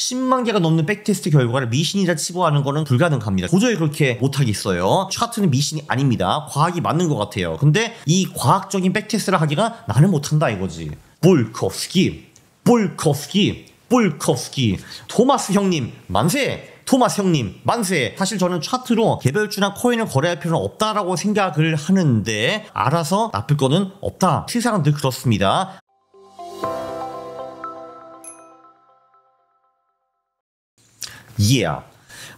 10만 개가 넘는 백테스트 결과를 미신이라 치부하는 거는 불가능합니다. 도저히 그렇게 못하겠어요. 차트는 미신이 아닙니다. 과학이 맞는 것 같아요. 근데 이 과학적인 백테스트를 하기가 나는 못한다 이거지. 볼코프스키 토마스 형님 만세. 토마스 형님 만세. 사실 저는 차트로 개별주나 코인을 거래할 필요는 없다라고 생각을 하는데 알아서 나쁠 거는 없다. 세상은 늘 그렇습니다.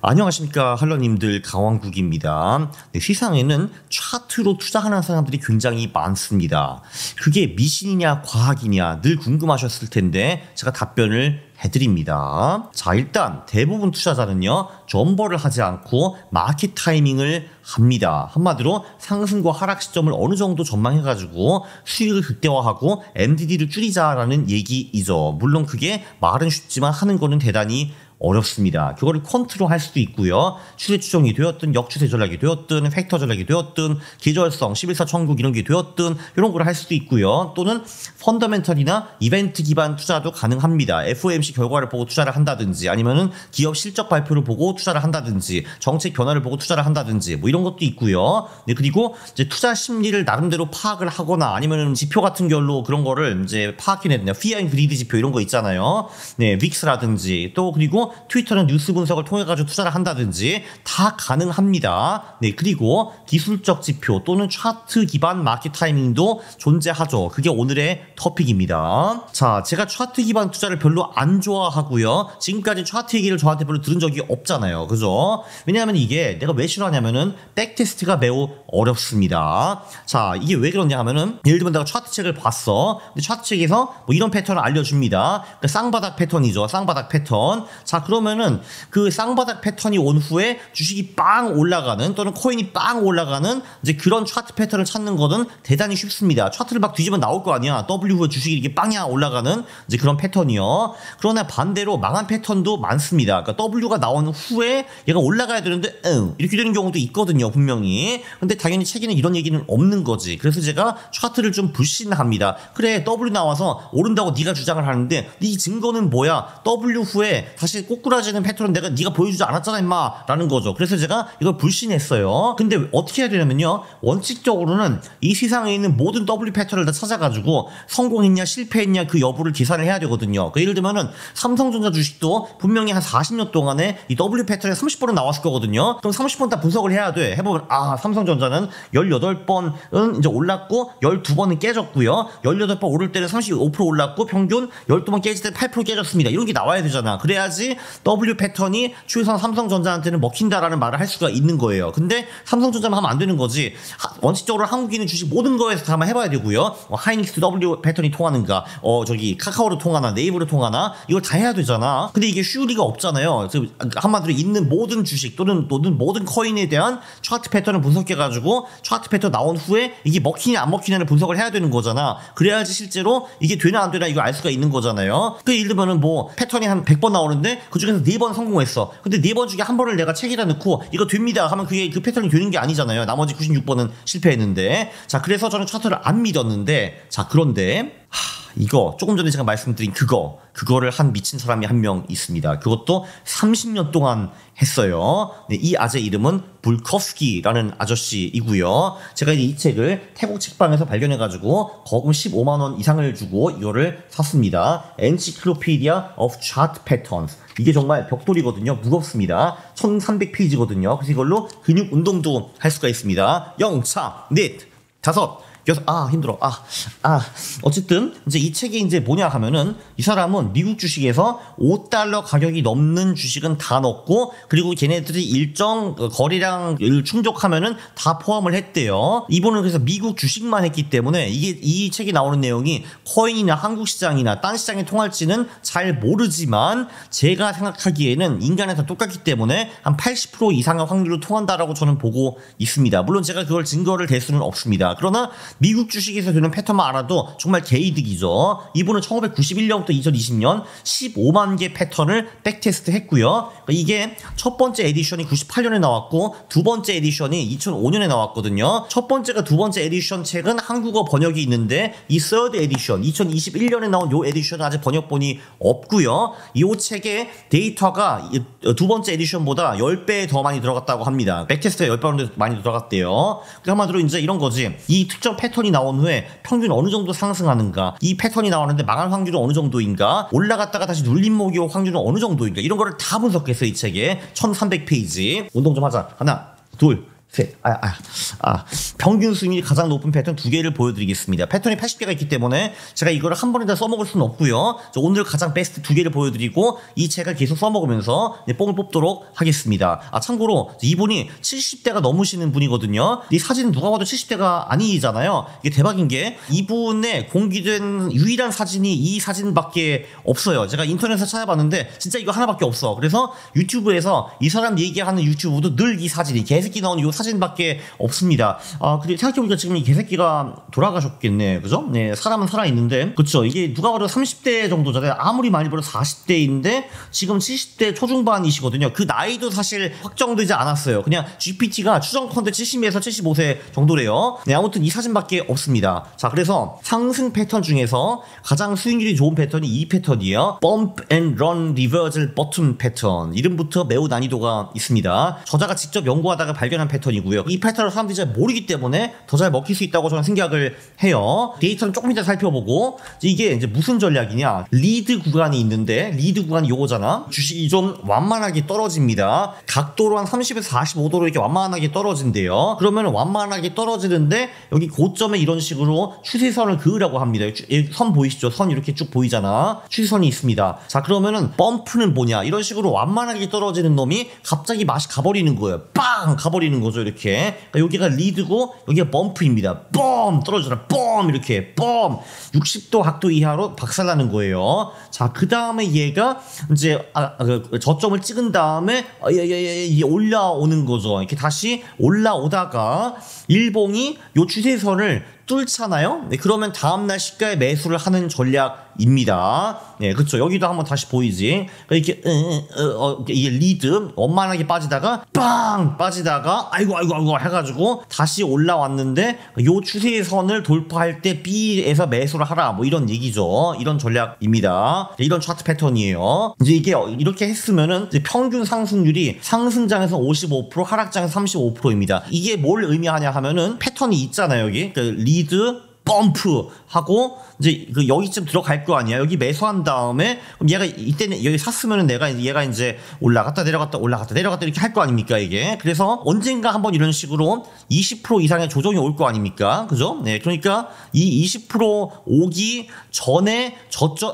안녕하십니까 할러님들, 강왕국입니다. 네, 세상에는 차트로 투자하는 사람들이 굉장히 많습니다. 그게 미신이냐 과학이냐 늘 궁금하셨을 텐데 제가 답변을 해드립니다. 자, 일단 대부분 투자자는요 존버를 하지 않고 마켓 타이밍을 합니다. 한마디로 상승과 하락 시점을 어느 정도 전망해가지고 수익을 극대화하고 MDD를 줄이자라는 얘기이죠. 물론 그게 말은 쉽지만 하는 거는 대단히 어렵습니다. 그거를 퀀트로 할 수도 있고요. 추세 추정이 되었든 역추세 전략이 되었든 팩터 전략이 되었든 계절성 11사 천국 이런 게 되었든 이런 걸 할 수도 있고요. 또는 펀더멘털이나 이벤트 기반 투자도 가능합니다. FOMC 결과를 보고 투자를 한다든지 아니면은 기업 실적 발표를 보고 투자를 한다든지 정책 변화를 보고 투자를 한다든지 뭐 이런 것도 있고요. 네, 그리고 이제 투자 심리를 나름대로 파악을 하거나 아니면은 지표 같은 걸로 그런 거를 이제 파악해내야 되냐. 피어 앤 그리드 지표 이런 거 있잖아요. 네, 윅스라든지 또 그리고 트위터는 뉴스 분석을 통해 가지고 투자를 한다든지 다 가능합니다. 네, 그리고 기술적 지표 또는 차트 기반 마켓 타이밍도 존재하죠. 그게 오늘의 토픽입니다. 자, 제가 차트 기반 투자를 별로 안 좋아하고요. 지금까지 차트 얘기를 저한테 별로 들은 적이 없잖아요. 그죠? 왜냐하면 이게 내가 왜 싫어하냐면은 백테스트가 매우 어렵습니다. 자, 이게 왜 그러냐 하면은 예를 들면 내가 차트 책을 봤어. 근데 차트 책에서 뭐 이런 패턴을 알려줍니다. 그러니까 쌍바닥 패턴이죠. 쌍바닥 패턴. 자, 그러면은 그 쌍바닥 패턴이 온 후에 주식이 빵 올라가는 또는 코인이 빵 올라가는 이제 그런 차트 패턴을 찾는 거는 대단히 쉽습니다. 차트를 막 뒤집으면 나올 거 아니야. W 후에 주식이 이렇게 빵이야 올라가는 이제 그런 패턴이요. 그러나 반대로 망한 패턴도 많습니다. 그러니까 W가 나온 후에 얘가 올라가야 되는데 이렇게 되는 경우도 있거든요. 분명히. 근데 당연히 책에는 이런 얘기는 없는 거지. 그래서 제가 차트를 좀 불신합니다. 그래, W 나와서 오른다고 네가 주장을 하는데 네 증거는 뭐야? W 후에 다시 꼬꾸라지는 패턴은 네가 보여주지 않았잖아 임마 라는 거죠. 그래서 제가 이걸 불신했어요. 근데 어떻게 해야 되냐면요, 원칙적으로는 이 세상에 있는 모든 W 패턴을 다 찾아가지고 성공했냐 실패했냐 그 여부를 계산을 해야 되거든요. 그러니까 예를 들면은 삼성전자 주식도 분명히 한 40년 동안에 이 W 패턴에 30번은 나왔을 거거든요. 그럼 30번 다 분석을 해야 돼. 해보면 삼성전자는 18번은 이제 올랐고 12번은 깨졌고요. 18번 오를 때는 35% 올랐고 평균 12번 깨질 때 8% 깨졌습니다. 이런 게 나와야 되잖아. 그래야지 W 패턴이 최소한 삼성전자한테는 먹힌다라는 말을 할 수가 있는 거예요. 근데 삼성전자만 하면 안 되는 거지. 원칙적으로 한국인은 주식 모든 거에서 다 한번 해봐야 되고요. 하이닉스 W 패턴이 통하는가, 저기 카카오로 통하나, 네이버로 통하나, 이걸 다 해야 되잖아. 근데 이게 쉬울 리가 없잖아요. 한마디로 있는 모든 주식 또는 모든 코인에 대한 차트 패턴을 분석해가지고 차트 패턴 나온 후에 이게 먹히냐 안 먹히냐를 분석을 해야 되는 거잖아. 그래야지 실제로 이게 되나 안 되나 이거 알 수가 있는 거잖아요. 그 예를 들면은 뭐 패턴이 한 100번 나오는데 그 중에서 4번 성공했어. 근데 4번 중에 한 번을 내가 책에다 넣고 이거 됩니다 하면 그게 그 패턴이 되는 게 아니잖아요. 나머지 96번은 실패했는데. 자, 그래서 저는 차트를 안 믿었는데, 자, 그런데 이거 조금 전에 제가 말씀드린 그거를 한 미친 사람이 한 명 있습니다. 그것도 30년 동안 했어요. 네, 이 아재 이름은 볼코프스키라는 아저씨이고요. 제가 이제 이 책을 태국 책방에서 발견해가지고 거금 15만 원 이상을 주고 이거를 샀습니다. Encyclopedia of Chart Patterns. 이게 정말 벽돌이거든요. 무겁습니다. 1300페이지거든요. 그래서 이걸로 근육 운동도 할 수가 있습니다. 영차, 넷, 다섯, 여섯, 힘들어. 어쨌든, 이제 이 책이 이제 뭐냐 하면은, 이 사람은 미국 주식에서 $5 가격이 넘는 주식은 다 넣고, 그리고 걔네들이 일정 거래량을 충족하면은 다 포함을 했대요. 이분은 그래서 미국 주식만 했기 때문에, 이 책이 나오는 내용이 코인이나 한국 시장이나 딴 시장에 통할지는 잘 모르지만, 제가 생각하기에는 인간에서 똑같기 때문에 한 80% 이상의 확률로 통한다라고 저는 보고 있습니다. 물론 제가 그걸 증거를 댈 수는 없습니다. 그러나 미국 주식에서 되는 패턴만 알아도 정말 개이득이죠. 이분은 1991년부터 2020년 15만 개 패턴을 백테스트 했고요. 이게 첫 번째 에디션이 98년에 나왔고 두 번째 에디션이 2005년에 나왔거든요. 첫 번째가 두 번째 에디션 책은 한국어 번역이 있는데 이 서드 에디션 2021년에 나온 요 에디션은 아직 번역본이 없고요. 이 책에 데이터가 두 번째 에디션보다 10배 더 많이 들어갔다고 합니다. 백테스트에 10배 정도 많이 들어갔대요. 한마디로 이제 이런 거지. 이 특정 패턴이 나온 후에 평균 어느 정도 상승하는가, 이 패턴이 나오는데 망할 확률은 어느 정도인가, 올라갔다가 다시 눌림목이 올 확률은 어느 정도인가, 이런 거를 다 분석했어요. 이 책에 1300페이지. 운동 좀 하자. 하나, 둘, 셋. 평균 수익률이 가장 높은 패턴 두 개를 보여드리겠습니다. 패턴이 80개가 있기 때문에 제가 이거를 한 번에 다 써먹을 수는 없고요. 오늘 가장 베스트 두 개를 보여드리고 이 책을 계속 써먹으면서 뽕을 뽑도록 하겠습니다. 참고로 이분이 70대가 넘으시는 분이거든요. 이 사진은 누가 봐도 70대가 아니잖아요. 이게 대박인 게 이분의 공개된 유일한 사진이 이 사진밖에 없어요. 제가 인터넷에서 찾아봤는데 진짜 이거 하나밖에 없어. 그래서 유튜브에서 이 사람 얘기하는 유튜브도 늘 이 사진이 개새끼 나오는 이 사진밖에 없습니다. 그리고 생각해보니까 지금 이 개새끼가 돌아가셨겠네. 그죠? 네, 사람은 살아있는데. 그쵸. 이게 누가 봐도 30대 정도잖아요. 아무리 많이 봐도 40대인데 지금 70대 초중반이시거든요. 그 나이도 사실 확정되지 않았어요. 그냥 GPT가 추정컨대 70에서 75세 정도래요. 네, 아무튼 이 사진밖에 없습니다. 자, 그래서 상승 패턴 중에서 가장 수익률이 좋은 패턴이 이 패턴이에요. Bump and Run Reversal Bottom 패턴. 이름부터 매우 난이도가 있습니다. 저자가 직접 연구하다가 발견한 패턴이고요. 이 패턴을 사람들이 잘 모르기 때문에 더 잘 먹힐 수 있다고 저는 생각을 해요. 데이터는 조금 이따 살펴보고, 이게 이제 무슨 전략이냐, 리드 구간이 있는데 리드 구간이 요거잖아. 주식이 좀 완만하게 떨어집니다. 각도로 한 30에서 45도로 이렇게 완만하게 떨어진대요. 그러면 완만하게 떨어지는데 여기 고점에 이런 식으로 추세선을 그으라고 합니다. 선 보이시죠? 선 이렇게 쭉 보이잖아. 추세선이 있습니다. 자, 그러면은 펌프는 뭐냐, 이런 식으로 완만하게 떨어지는 놈이 갑자기 맛이 가버리는 거예요. 빵 가버리는 거죠. 이렇게. 그러니까 여기가 리드고 여기가 펌프입니다. 뻥 떨어져라. 뻥 이렇게 뻥 60도 각도 이하로 박살나는 거예요. 자, 그 다음에 얘가 이제 저점을 찍은 다음에 올라오는 거죠. 이렇게 다시 올라오다가 일봉이 요 추세선을 뚫잖아요. 네, 그러면 다음날 시가에 매수를 하는 전략입니다. 네, 그렇죠. 여기도 한번 다시 보이지. 그러니까 이렇게 이게 리드 원만하게 빠지다가 빵 빠지다가 아이고 해가지고 다시 올라왔는데 요 추세선을 돌파할 때 B에서 매수를 하라, 뭐 이런 얘기죠. 이런 전략입니다. 이런 차트 패턴이에요. 이제 이게 이렇게 했으면은 이제 평균 상승률이 상승장에서 55%, 하락장에서 35%입니다. 이게 뭘 의미하냐 하면은 패턴이 있잖아요. 여기 리드 펌프 하고 이제 여기쯤 들어갈 거 아니야. 여기 매수한 다음에 그럼 얘가 이때는 여기 샀으면은 얘가 이제 올라갔다 내려갔다 이렇게 할 거 아닙니까 이게. 그래서 언젠가 한번 이런 식으로 20% 이상의 조정이 올 거 아닙니까, 그죠? 네, 그러니까 이 20% 오기 전에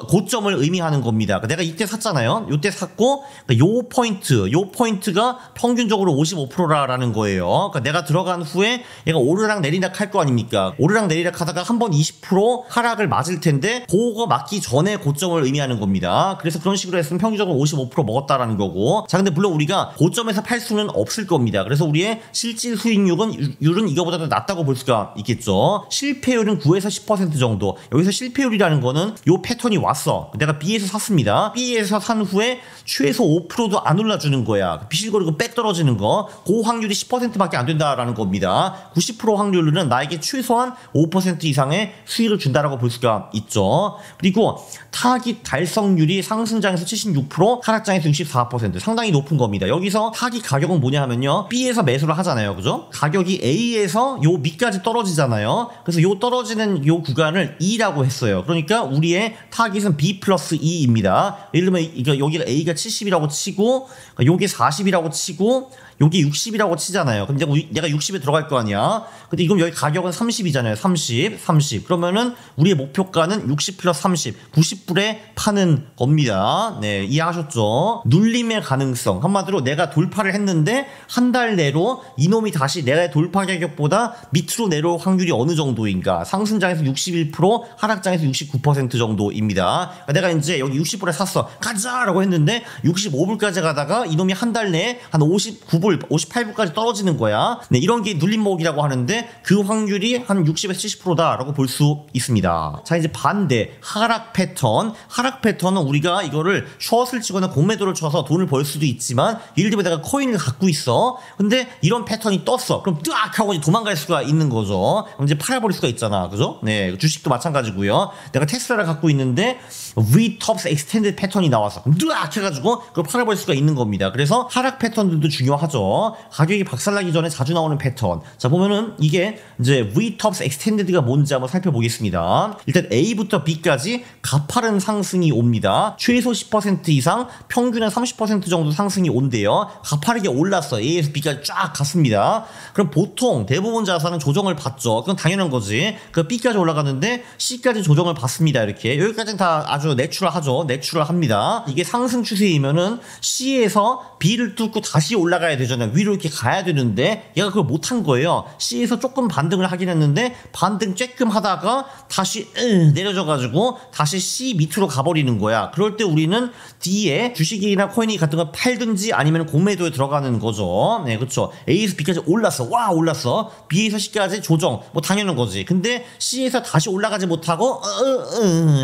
고점을 의미하는 겁니다. 내가 이때 샀잖아요. 이때 샀고 요 포인트가 평균적으로 55%라는 거예요. 그러니까 내가 들어간 후에 얘가 오르락 내리락 할 거 아닙니까. 오르락 내리락 하다가 한번 20% 하락을 맞을 텐데 그거 맞기 전에 고점을 의미하는 겁니다. 그래서 그런 식으로 했으면 평균적으로 55% 먹었다라는 거고. 자, 근데 물론 우리가 고점에서 팔 수는 없을 겁니다. 그래서 우리의 실질 수익률은 이거보다 더 낮다고 볼 수가 있겠죠. 실패율은 9에서 10% 정도. 여기서 실패율이라는 거는 요 패턴이 왔어. 내가 B에서 샀습니다. B에서 산 후에 최소 5%도 안 올라주는 거야. 비실거리고 빽 떨어지는 거. 그 확률이 10%밖에 안 된다라는 겁니다. 90% 확률로는 나에게 최소한 5% 이상의 수익을 준다라고 볼 수가 있죠. 그리고 타깃 달성률이 상승장에서 76%, 하락장에서 64%, 상당히 높은 겁니다. 여기서 타깃 가격은 뭐냐 하면요, B에서 매수를 하잖아요, 그죠? 가격이 A에서 요 밑까지 떨어지잖아요. 그래서 요 떨어지는 요 구간을 E라고 했어요. 그러니까 우리의 타깃은 B 플러스 E입니다. 예를 들면 여기가 A가 70이라고 치고 요게 40이라고 치고 요게 60이라고 치잖아요. 근데 내가 60에 들어갈 거 아니야. 근데 이건 여기 가격은 30이잖아요. 30. 60, 30. 그러면은 우리의 목표가는 60 플러스 30, 90불에 파는 겁니다. 네, 이해하셨죠? 눌림의 가능성. 한마디로 내가 돌파를 했는데 한 달 내로 이놈이 다시 내가 돌파 가격보다 밑으로 내려올 확률이 어느 정도인가? 상승장에서 61%, 하락장에서 69% 정도입니다. 내가 이제 여기 60불에 샀어. 가자라고 했는데 65불까지 가다가 이놈이 한 달 내에 한 59불, 58불까지 떨어지는 거야. 네, 이런 게 눌림목이라고 하는데 그 확률이 한 60에서 70%다라고 볼 수 있습니다. 자, 이제 반대 하락 패턴. 하락 패턴은 우리가 이거를 숏을 치거나 공매도를 쳐서 돈을 벌 수도 있지만 예를 들면 내가 코인을 갖고 있어. 근데 이런 패턴이 떴어. 그럼 뜨악 하고 이제 도망갈 수가 있는 거죠. 그럼 이제 팔아버릴 수가 있잖아. 그죠? 네, 주식도 마찬가지고요. 내가 테슬라를 갖고 있는데 V-TOPS extended 패턴이 나와서 뜨악 해가지고 그걸 팔아버릴 수가 있는 겁니다. 그래서 하락 패턴들도 중요하죠. 가격이 박살나기 전에 자주 나오는 패턴. 자, 보면은 이게 이제 V-TOPS extended가 뭔지 한번 살펴보겠습니다. 일단 A부터 B까지 가파른 상승이 옵니다. 최소 10% 이상, 평균은 30% 정도 상승이 온대요. 가파르게 올랐어. A에서 B까지 쫙 갔습니다. 그럼 보통 대부분 자산은 조정을 받죠. 그건 당연한 거지. 그 B까지 올라갔는데 C까지 조정을 받습니다. 이렇게 여기까지는 다 아주 내추럴하죠. 내추럴합니다. 이게 상승 추세이면은 C에서 B를 뚫고 다시 올라가야 되잖아요. 위로 이렇게 가야 되는데 얘가 그걸 못한 거예요. C에서 조금 반등을 하긴 했는데 반등 쬐끔 하다가 다시 내려져가지고 다시 C 밑으로 가버리는 거야. 그럴 때 우리는 D에 주식이나 코인이 같은 거 팔든지 아니면 공매도에 들어가는 거죠. 네, 그렇죠. A에서 B까지 올랐어. 와, 올랐어. B에서 C까지 조정. 뭐 당연한 거지. 근데 C에서 다시 올라가지 못하고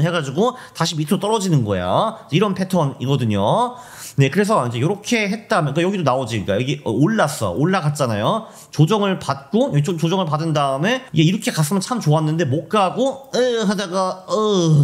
해가지고 다시 밑으로 떨어지는 거야. 이런 패턴이거든요. 네, 그래서 이제 이렇게 했다면, 그러니까 여기도 나오지. 그러니까 여기 올라갔잖아요. 조정을 받고, 여기 조정을 받은 다음에, 이게 이렇게 갔으면 참 좋았는데, 못 가고, 하다가,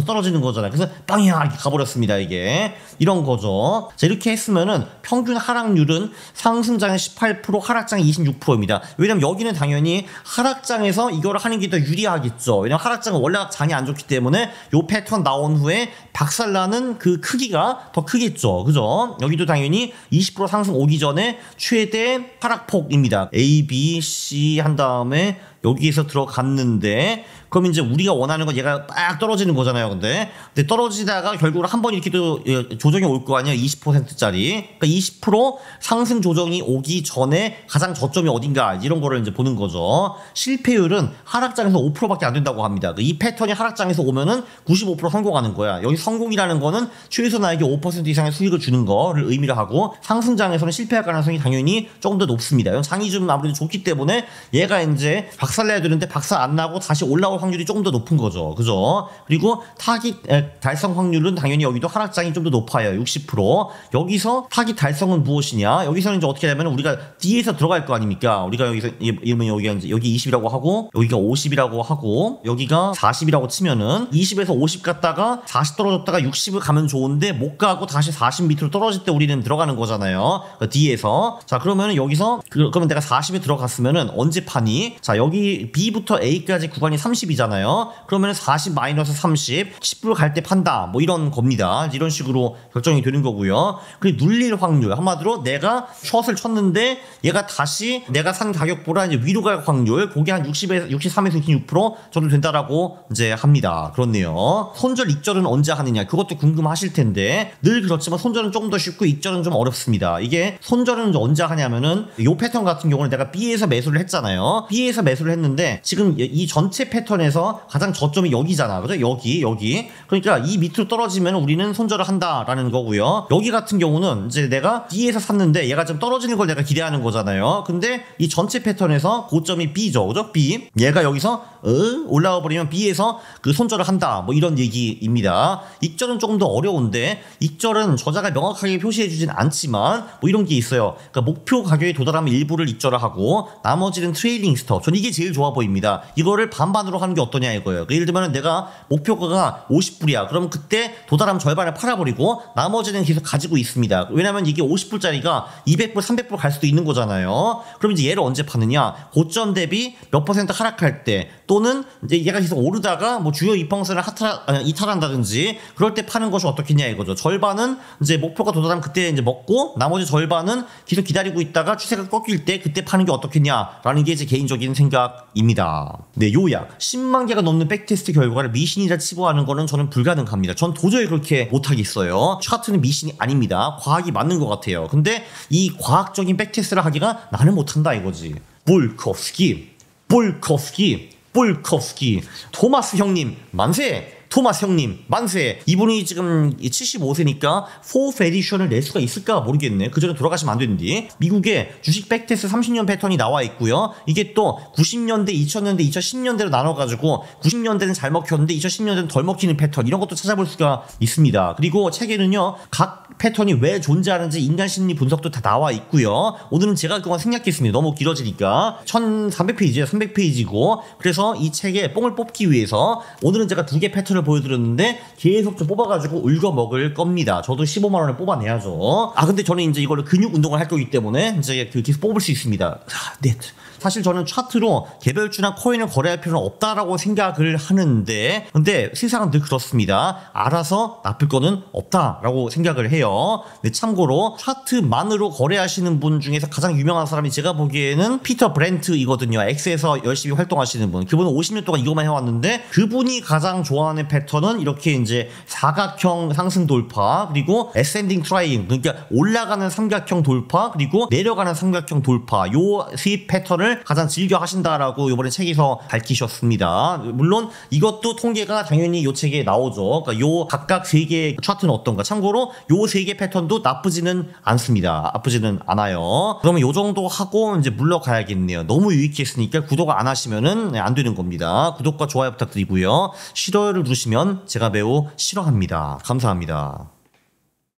떨어지는 거잖아요. 그래서 빵이야! 이렇게 가버렸습니다, 이게. 이런 거죠. 자, 이렇게 했으면은, 평균 하락률은 상승장에 18%, 하락장에 26%입니다. 왜냐면 여기는 당연히 하락장에서 이걸 하는 게 더 유리하겠죠. 왜냐면 하락장은 원래 장이 안 좋기 때문에, 요 패턴 나온 후에 박살나는 그 크기가 더 크겠죠. 그죠? 여기도 당연히 20% 상승 오기 전에 최대 하락폭입니다. A, B, C 한 다음에 여기에서 들어갔는데 그럼 이제 우리가 원하는 건 얘가 딱 떨어지는 거잖아요. 근데 떨어지다가 결국은 한 번 이렇게 또 조정이 올 거 아니에요. 20%짜리. 그러니까 20% 상승 조정이 오기 전에 가장 저점이 어딘가 이런 거를 이제 보는 거죠. 실패율은 하락장에서 5%밖에 안 된다고 합니다. 이 패턴이 하락장에서 오면은 95% 성공하는 거야. 여기 성공이라는 거는 최소 나에게 5% 이상의 수익을 주는 거를 의미를 하고 상승장에서는 실패할 가능성이 당연히 조금 더 높습니다. 장이 좀 아무래도 좋기 때문에 얘가 이제 박살내야 되는데 박살 안 나고 다시 올라올 확률이 조금 더 높은 거죠. 그죠? 그리고 타깃 달성 확률은 당연히 여기도 하락장이 좀 더 높아요. 60%. 여기서 타깃 달성은 무엇이냐? 여기서는 이제 어떻게 되면 우리가 D에서 들어갈 거 아닙니까? 우리가 여기서 이러면 여기가 이제 여기 20이라고 하고 여기가 50이라고 하고 여기가 40이라고 치면은 20에서 50 갔다가 40 떨어졌다가 60을 가면 좋은데 못 가고 다시 40 밑으로 떨어질 때 우리는 들어가는 거잖아요. D에서. 자, 그러면은 여기서 그러면 내가 40에 들어갔으면은 언제 파니? 자, 여기 B부터 A까지 구간이 30이잖아요. 그러면 40 마이너스 30, 10불 갈 때 판다. 뭐 이런 겁니다. 이런 식으로 결정이 되는 거고요. 그리고 눌릴 확률. 한마디로 내가 숏을 쳤는데 얘가 다시 내가 산 가격보다 이제 위로 갈 확률. 그게 한 63에서 66% 정도 된다라고 이제 합니다. 그렇네요. 손절 익절은 언제 하느냐. 그것도 궁금하실 텐데 늘 그렇지만 손절은 조금 더 쉽고 익절은 좀 어렵습니다. 이게 손절은 언제 하냐면은 요 패턴 같은 경우는 내가 B에서 매수를 했잖아요. B에서 매수를 했는데 지금 이 전체 패턴에서 가장 저점이 여기잖아. 그죠? 여기. 그러니까 이 밑으로 떨어지면 우리는 손절을 한다라는 거고요. 여기 같은 경우는 이제 내가 D에서 샀는데 얘가 좀 떨어지는 걸 내가 기대하는 거잖아요. 근데 이 전체 패턴에서 고점이 B죠. 그죠? B. 얘가 여기서 올라와 버리면 B에서 그 손절을 한다. 뭐 이런 얘기입니다. 익절은 조금 더 어려운데 익절은 저자가 명확하게 표시해 주진 않지만 뭐 이런 게 있어요. 그러니까 목표 가격에 도달하면 일부를 익절을 하고 나머지는 트레일링 스톱. 전 이게 제일 좋아 보입니다. 이거를 반반으로 하는 게 어떠냐 이거예요. 예를 들면 내가 목표가가 50불이야. 그럼 그때 도달하면 절반을 팔아버리고 나머지는 계속 가지고 있습니다. 왜냐면 이게 50불짜리가 200불, 300불 갈 수도 있는 거잖아요. 그럼 이제 얘를 언제 파느냐? 고점 대비 몇 퍼센트 하락할 때 또는 이제 얘가 계속 오르다가 뭐 주요 이평선을 이탈한다든지 그럴 때 파는 것이 어떻겠냐 이거죠. 절반은 이제 목표가 도달하면 그때 이제 먹고 나머지 절반은 계속 기다리고 있다가 추세가 꺾일 때 그때 파는 게 어떻겠냐라는 게 제 개인적인 생각 생각입니다. 네, 요약. 10만 개가 넘는 백테스트 결과를 미신이라 치부하는 거는 저는 불가능합니다. 전 도저히 그렇게 못하겠어요. 차트는 미신이 아닙니다. 과학이 맞는 것 같아요. 근데 이 과학적인 백테스트를 하기가 나는 못한다 이거지. 볼코프스키. 토마스 형님 만세. 토마스 형님 만세. 이분이 지금 75세니까 4th 에디션을 낼 수가 있을까 모르겠네. 그 전에 돌아가시면 안 되는데. 미국의 주식 백테스트 30년 패턴이 나와 있고요. 이게 또 90년대, 2000년대, 2010년대로 나눠가지고 90년대는 잘 먹혔는데 2010년대는 덜 먹히는 패턴, 이런 것도 찾아볼 수가 있습니다. 그리고 책에는요 각 패턴이 왜 존재하는지 인간 심리 분석도 다 나와 있고요. 오늘은 제가 그동안 생략했습니다. 너무 길어지니까. 1300페이지예요. 300페이지고. 그래서 이 책에 뽕을 뽑기 위해서 오늘은 제가 2개 패턴을 보여드렸는데 계속 좀 뽑아가지고 울거먹을 겁니다. 저도 15만 원을 뽑아내야죠. 근데 저는 이제 이걸로 근육 운동을 할 거기 때문에 이제 계속 뽑을 수 있습니다. 네. 사실 저는 차트로 개별주나 코인을 거래할 필요는 없다라고 생각을 하는데, 근데 세상은 늘 그렇습니다. 알아서 나쁠 거는 없다라고 생각을 해요. 네, 참고로 차트만으로 거래하시는 분 중에서 가장 유명한 사람이 제가 보기에는 피터 브렌트이거든요. X에서 열심히 활동하시는 분. 그분은 50년 동안 이것만 해왔는데, 그분이 가장 좋아하는 패턴은 이렇게 이제 사각형 상승 돌파, 그리고 ascending triangle, 그러니까 올라가는 삼각형 돌파, 그리고 내려가는 삼각형 돌파, 요 세 패턴을 가장 즐겨 하신다라고 이번에 책에서 밝히셨습니다. 물론 이것도 통계가 당연히 이 책에 나오죠. 그러니까 요 각각 3개의 차트는 어떤가. 참고로 요 3개 패턴도 나쁘지는 않습니다. 나쁘지는 않아요. 그러면 요 정도 하고 이제 물러가야겠네요. 너무 유익했으니까 구독 안 하시면은 안 되는 겁니다. 구독과 좋아요 부탁드리고요. 싫어요를 누르시면 제가 매우 싫어합니다. 감사합니다.